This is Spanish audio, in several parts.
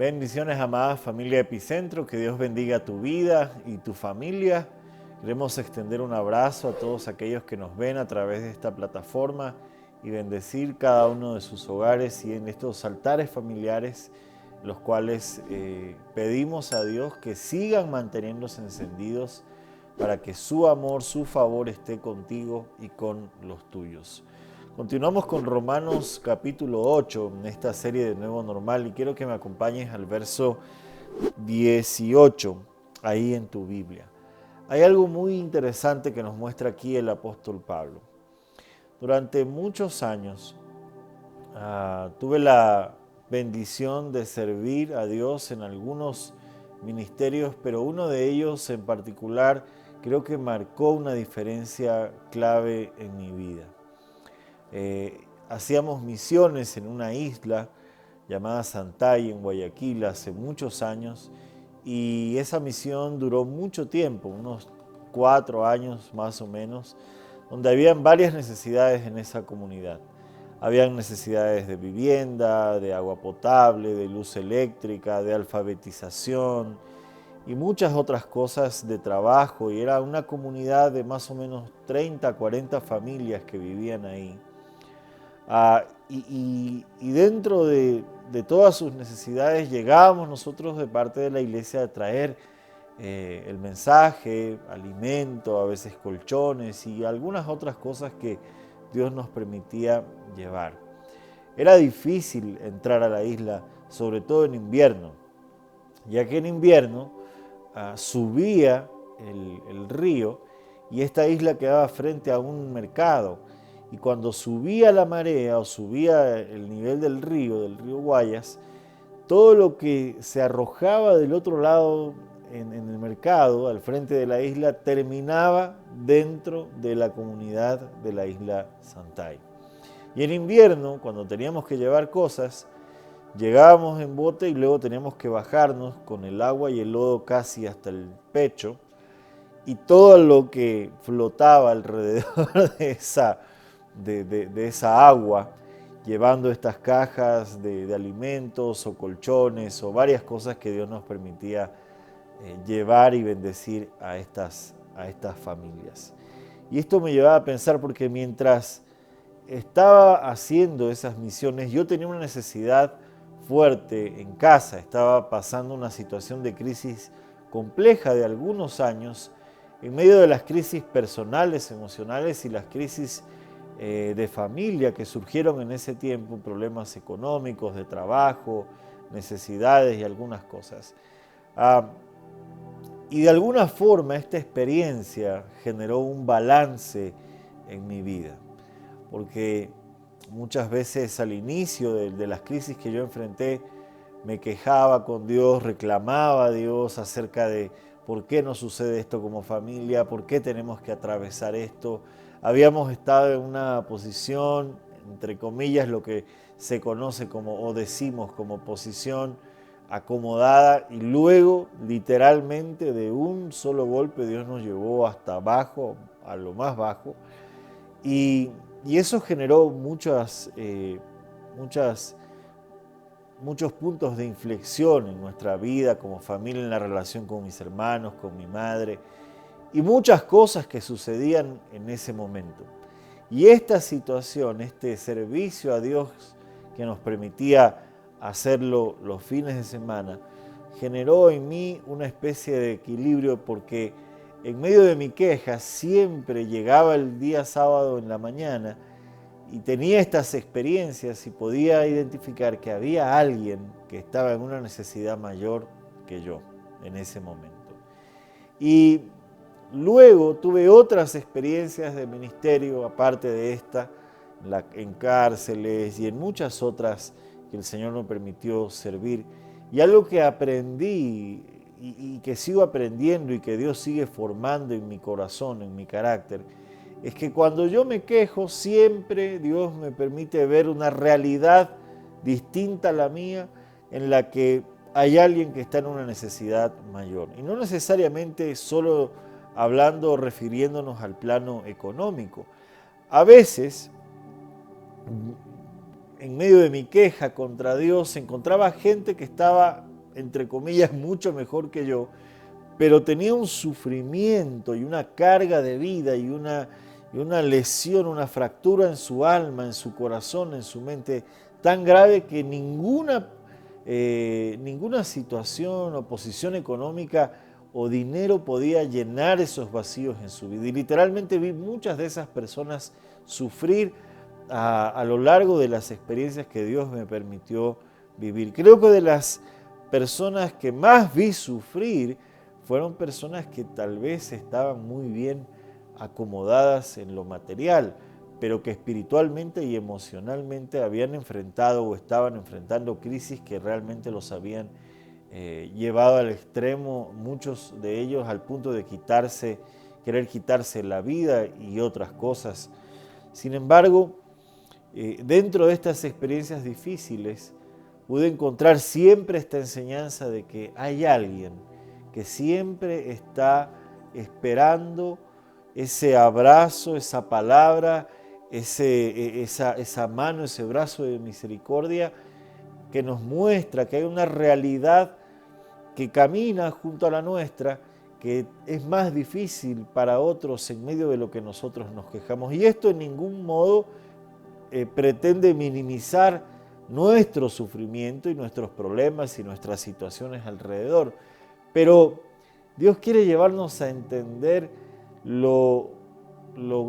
Bendiciones, amada familia Epicentro, que Dios bendiga tu vida y tu familia. Queremos extender un abrazo a todos aquellos que nos ven a través de esta plataforma y bendecir cada uno de sus hogares y en estos altares familiares, los cuales pedimos a Dios que sigan manteniéndose encendidos para que su amor, su favor esté contigo y con los tuyos. Continuamos con Romanos capítulo 8 en esta serie de Nuevo Normal y quiero que me acompañes al verso 18 ahí en tu Biblia. Hay algo muy interesante que nos muestra aquí el apóstol Pablo. Durante muchos años tuve la bendición de servir a Dios en algunos ministerios, pero uno de ellos en particular creo que marcó una diferencia clave en mi vida. Hacíamos misiones en una isla llamada Santay en Guayaquil hace muchos años y esa misión duró mucho tiempo, unos 4 años más o menos, donde habían varias necesidades en esa comunidad. Habían necesidades de vivienda, de agua potable, de luz eléctrica, de alfabetización y muchas otras cosas de trabajo, y era una comunidad de más o menos 30, 40 familias que vivían ahí. Y dentro de todas sus necesidades llegábamos nosotros de parte de la iglesia a traer el mensaje, alimento, a veces colchones y algunas otras cosas que Dios nos permitía llevar. Era difícil entrar a la isla, sobre todo en invierno, ya que en invierno subía el río y esta isla quedaba frente a un mercado. Y cuando subía la marea o subía el nivel del río Guayas, todo lo que se arrojaba del otro lado en el mercado, al frente de la isla, terminaba dentro de la comunidad de la isla Santay. Y en invierno, cuando teníamos que llevar cosas, llegábamos en bote y luego teníamos que bajarnos con el agua y el lodo casi hasta el pecho, y todo lo que flotaba alrededor de esa agua, llevando estas cajas de alimentos o colchones o varias cosas que Dios nos permitía llevar y bendecir a estas familias. Y esto me llevaba a pensar, porque mientras estaba haciendo esas misiones, yo tenía una necesidad fuerte en casa. Estaba pasando una situación de crisis compleja de algunos años, en medio de las crisis personales, emocionales y las crisis de familia que surgieron en ese tiempo, problemas económicos, de trabajo, necesidades y algunas cosas. Y de alguna forma esta experiencia generó un balance en mi vida, porque muchas veces al inicio de las crisis que yo enfrenté, me quejaba con Dios, reclamaba a Dios acerca de por qué nos sucede esto como familia, por qué tenemos que atravesar esto. Habíamos estado en una posición, entre comillas, lo que se conoce como, o decimos como posición acomodada, y luego literalmente de un solo golpe Dios nos llevó hasta abajo, a lo más bajo, y eso generó muchos puntos de inflexión en nuestra vida como familia, en la relación con mis hermanos, con mi madre, y muchas cosas que sucedían en ese momento. Y esta situación, este servicio a Dios que nos permitía hacerlo los fines de semana, generó en mí una especie de equilibrio, porque en medio de mi queja siempre llegaba el día sábado en la mañana y tenía estas experiencias y podía identificar que había alguien que estaba en una necesidad mayor que yo en ese momento. Y luego tuve otras experiencias de ministerio, aparte de esta, en cárceles y en muchas otras que el Señor me permitió servir. Y algo que aprendí y que sigo aprendiendo y que Dios sigue formando en mi corazón, en mi carácter, es que cuando yo me quejo, siempre Dios me permite ver una realidad distinta a la mía, en la que hay alguien que está en una necesidad mayor. Y no necesariamente solo hablando o refiriéndonos al plano económico. A veces, en medio de mi queja contra Dios, encontraba gente que estaba entre comillas, mucho mejor que yo, pero tenía un sufrimiento y una carga de vida y una lesión, una fractura en su alma, en su corazón, en su mente, tan grave que ninguna situación o posición económica o dinero podía llenar esos vacíos en su vida. Y literalmente vi muchas de esas personas sufrir a lo largo de las experiencias que Dios me permitió vivir. Creo que de las personas que más vi sufrir fueron personas que tal vez estaban muy bien acomodadas en lo material, pero que espiritualmente y emocionalmente habían enfrentado o estaban enfrentando crisis que realmente los habían llevado al extremo, muchos de ellos al punto de querer quitarse la vida y otras cosas. Sin embargo, dentro de estas experiencias difíciles, pude encontrar siempre esta enseñanza de que hay alguien que siempre está esperando ese abrazo, esa palabra, esa mano, ese brazo de misericordia que nos muestra que hay una realidad que camina junto a la nuestra, que es más difícil para otros en medio de lo que nosotros nos quejamos. Y esto en ningún modo pretende minimizar nuestro sufrimiento y nuestros problemas y nuestras situaciones alrededor. Pero Dios quiere llevarnos a entender lo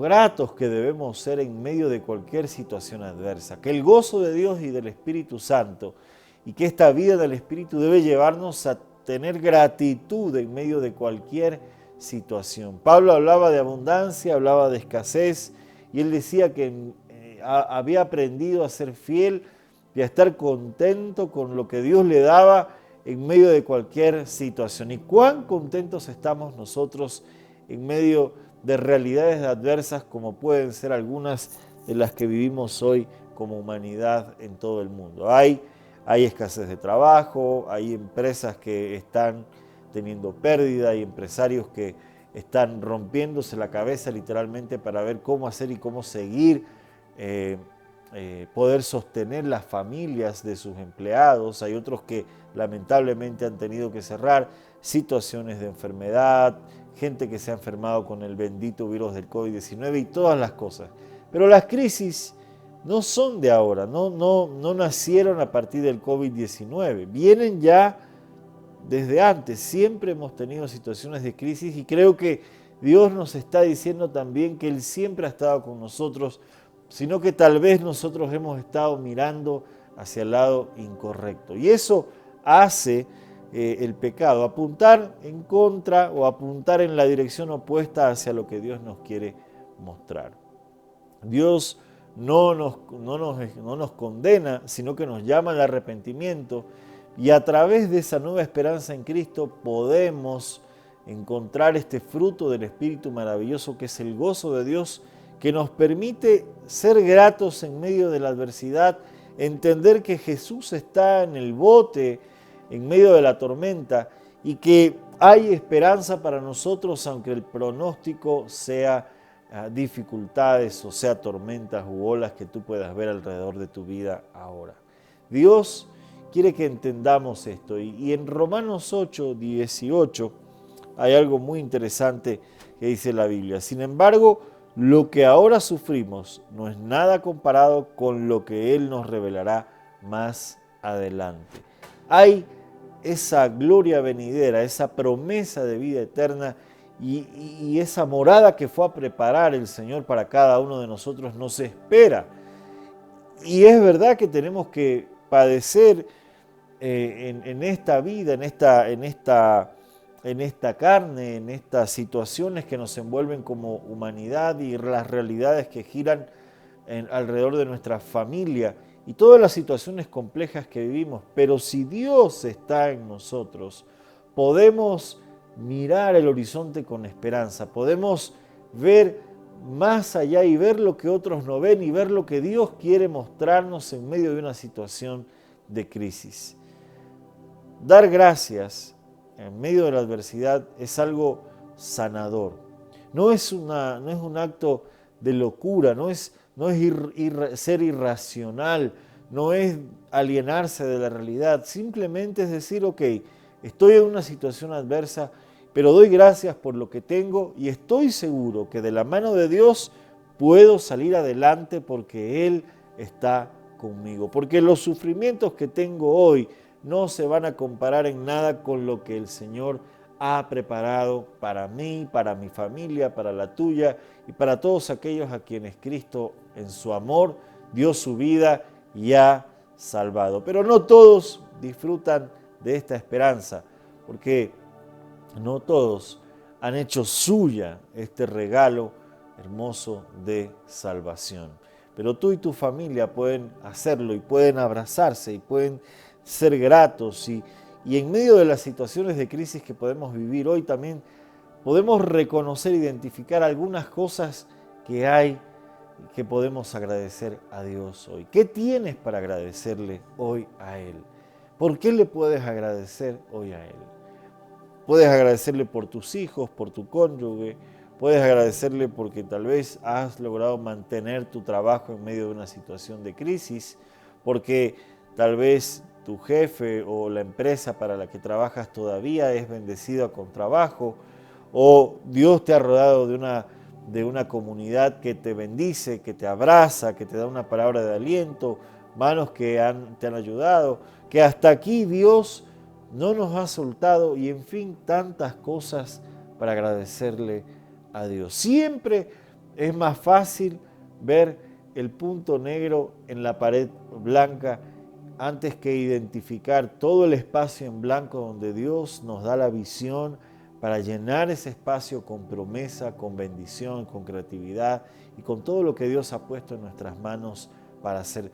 gratos que debemos ser en medio de cualquier situación adversa, que el gozo de Dios y del Espíritu Santo y que esta vida del Espíritu debe llevarnos a tener gratitud en medio de cualquier situación. Pablo hablaba de abundancia, hablaba de escasez y él decía que había aprendido a ser fiel y a estar contento con lo que Dios le daba en medio de cualquier situación. ¿Y cuán contentos estamos nosotros en medio de realidades adversas como pueden ser algunas de las que vivimos hoy como humanidad en todo el mundo? Hay escasez de trabajo, hay empresas que están teniendo pérdida, hay empresarios que están rompiéndose la cabeza literalmente para ver cómo hacer y cómo seguir poder sostener las familias de sus empleados. Hay otros que lamentablemente han tenido que cerrar, situaciones de enfermedad, gente que se ha enfermado con el bendito virus del COVID-19 y todas las cosas. Pero las crisis no son de ahora, no nacieron a partir del COVID-19, vienen ya desde antes. Siempre hemos tenido situaciones de crisis y creo que Dios nos está diciendo también que Él siempre ha estado con nosotros, sino que tal vez nosotros hemos estado mirando hacia el lado incorrecto. Y eso hace el pecado, apuntar en contra o apuntar en la dirección opuesta hacia lo que Dios nos quiere mostrar. Dios no nos condena, sino que nos llama al arrepentimiento y a través de esa nueva esperanza en Cristo podemos encontrar este fruto del Espíritu maravilloso que es el gozo de Dios, que nos permite ser gratos en medio de la adversidad, entender que Jesús está en el bote, en medio de la tormenta, y que hay esperanza para nosotros, aunque el pronóstico sea dificultades o sea tormentas u olas que tú puedas ver alrededor de tu vida ahora. Dios quiere que entendamos esto, y en Romanos 8, 18 hay algo muy interesante que dice la Biblia. Sin embargo, lo que ahora sufrimos no es nada comparado con lo que Él nos revelará más adelante. Hay esa gloria venidera, esa promesa de vida eterna y esa morada que fue a preparar el Señor para cada uno de nosotros nos espera. Y es verdad que tenemos que padecer en esta vida, en esta carne, en estas situaciones que nos envuelven como humanidad y las realidades que giran alrededor de nuestra familia y todas las situaciones complejas que vivimos. Pero si Dios está en nosotros, podemos mirar el horizonte con esperanza, podemos ver más allá y ver lo que otros no ven y ver lo que Dios quiere mostrarnos en medio de una situación de crisis. Dar gracias en medio de la adversidad es algo sanador. No es un acto de locura, no es ser irracional, no es alienarse de la realidad, simplemente es decir, ok, estoy en una situación adversa, pero doy gracias por lo que tengo y estoy seguro que de la mano de Dios puedo salir adelante porque Él está conmigo. Porque los sufrimientos que tengo hoy no se van a comparar en nada con lo que el Señor ha preparado para mí, para mi familia, para la tuya y para todos aquellos a quienes Cristo en su amor dio su vida y ha salvado. Pero no todos disfrutan de esta esperanza, porque no todos han hecho suya este regalo hermoso de salvación. Pero tú y tu familia pueden hacerlo y pueden abrazarse y pueden ser gratos y en medio de las situaciones de crisis que podemos vivir hoy también podemos reconocer, identificar algunas cosas que hay que podemos agradecer a Dios hoy. ¿Qué tienes para agradecerle hoy a Él? ¿Por qué le puedes agradecer hoy a Él? Puedes agradecerle por tus hijos, por tu cónyuge, puedes agradecerle porque tal vez has logrado mantener tu trabajo en medio de una situación de crisis, porque tal vez tu jefe o la empresa para la que trabajas todavía es bendecida con trabajo, o Dios te ha rodeado de una comunidad que te bendice, que te abraza, que te da una palabra de aliento, manos que te han ayudado, que hasta aquí Dios no nos ha soltado y en fin, tantas cosas para agradecerle a Dios. Siempre es más fácil ver el punto negro en la pared blanca antes que identificar todo el espacio en blanco donde Dios nos da la visión para llenar ese espacio con promesa, con bendición, con creatividad y con todo lo que Dios ha puesto en nuestras manos para hacer.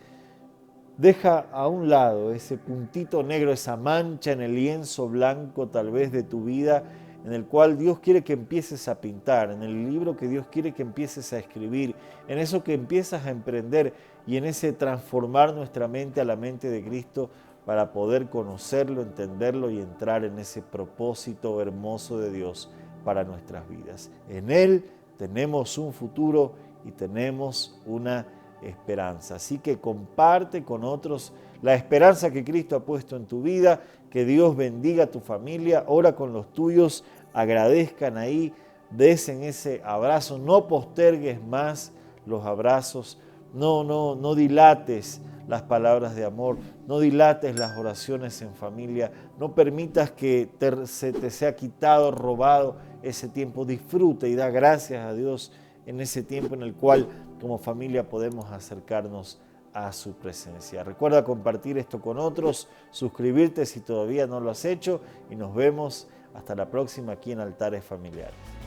Deja a un lado ese puntito negro, esa mancha en el lienzo blanco tal vez de tu vida, en el cual Dios quiere que empieces a pintar, en el libro que Dios quiere que empieces a escribir, en eso que empiezas a emprender y en ese transformar nuestra mente a la mente de Cristo para poder conocerlo, entenderlo y entrar en ese propósito hermoso de Dios para nuestras vidas. En Él tenemos un futuro y tenemos una esperanza. Así que comparte con otros la esperanza que Cristo ha puesto en tu vida, que Dios bendiga a tu familia, ora con los tuyos, agradezcan ahí, desen ese abrazo, no postergues más los abrazos, no dilates las palabras de amor, no dilates las oraciones en familia, no permitas que se te sea quitado, robado ese tiempo, disfruta y da gracias a Dios en ese tiempo en el cual como familia podemos acercarnos a su presencia. Recuerda compartir esto con otros, suscribirte si todavía no lo has hecho y nos vemos hasta la próxima aquí en Altares Familiares.